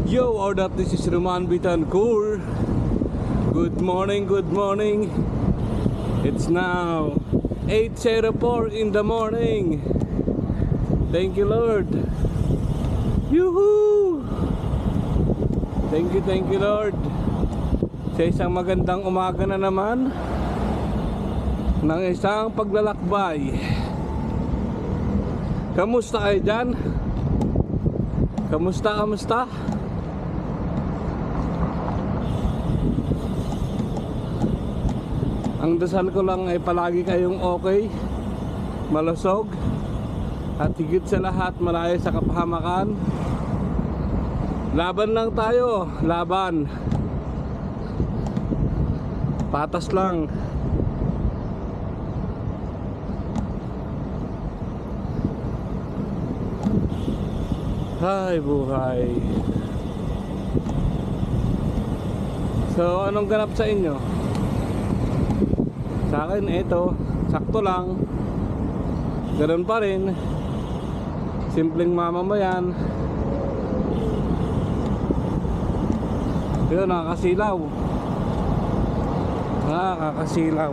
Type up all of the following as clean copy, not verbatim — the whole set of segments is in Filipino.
Yo, what up? This is Roman Bitancourt. Good morning, good morning. It's now 8:04 in the morning. Thank you, Lord. Yuhu! Thank you, Lord. Sa isang magandang umaga na naman ng isang paglalakbay. Kamusta kayo dyan? Kamusta? Ang dasal ko lang ay palagi kayong okay, malusog, at higit sa lahat malayo sa kapahamakan. Laban lang tayo, laban. Patas lang. Ay, buhay. So, anong ganap sa inyo? Sa akin, ito, sakto lang. Ganun pa rin. Simpleng mamamayan. Yun, nakakasilaw. Nakakasilaw.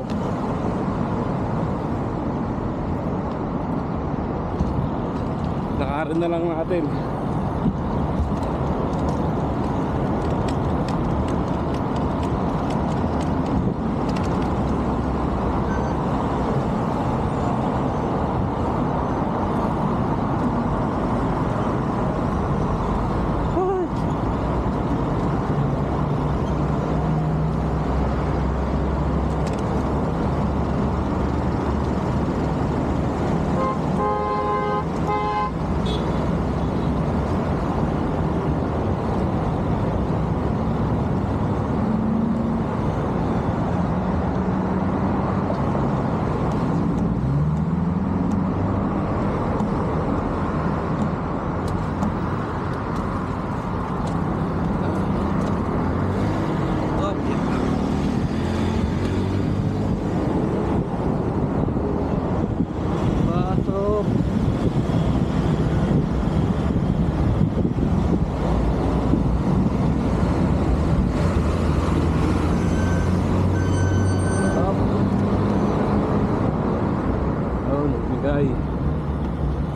Lakarin na lang natin.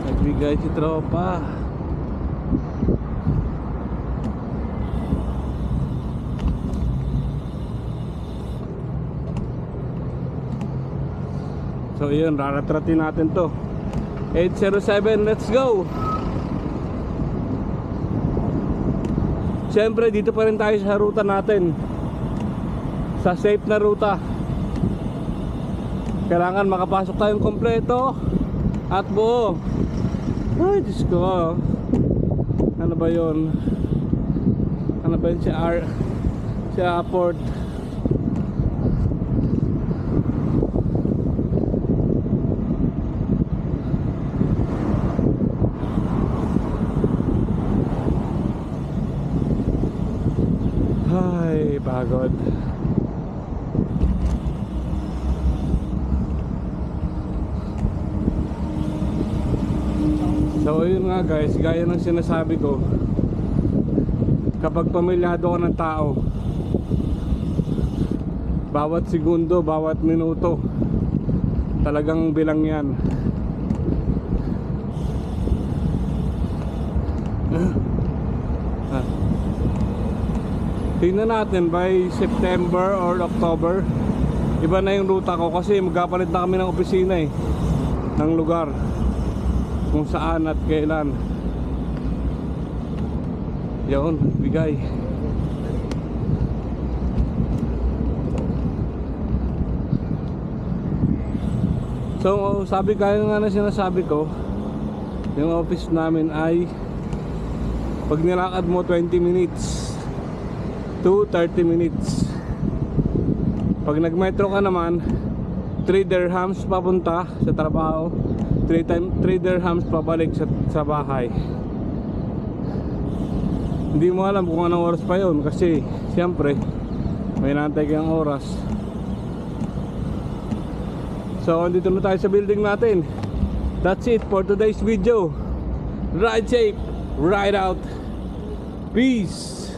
Nagbigay si tropa. So yun, raratratin natin to. 807, let's go. Siyempre dito pa rin tayo sa ruta natin, sa safe na ruta. Kailangan makapasok tayong kompleto at buo. Ay, Diyos ko. Ano ba yun? Ano ba yun? Si airport. Ay, pagod. So yun nga guys, gaya ng sinasabi ko, kapag pamilyado ka ng tao, bawat segundo, bawat minuto talagang bilang yan. Tingnan natin by September or October, iba na yung ruta ko kasi magkapalit na kami ng opisina ng lugar kung saan at kailan. Yun, bigay. So sabi, kaya nga na sinasabi ko, yung office namin ay pag nilakad mo 20 minutes to 30 minutes. Pag nagmetro ka naman, 3 dirhams papunta sa trabaho, 3 dirhams pabalik sa bahay. Hindi mo alam kung anong oras pa yun kasi siyempre may nantay kang oras. So andito na tayo sa building natin. That's it for today's video. Ride safe, ride out. Peace.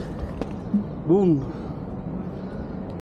Boom.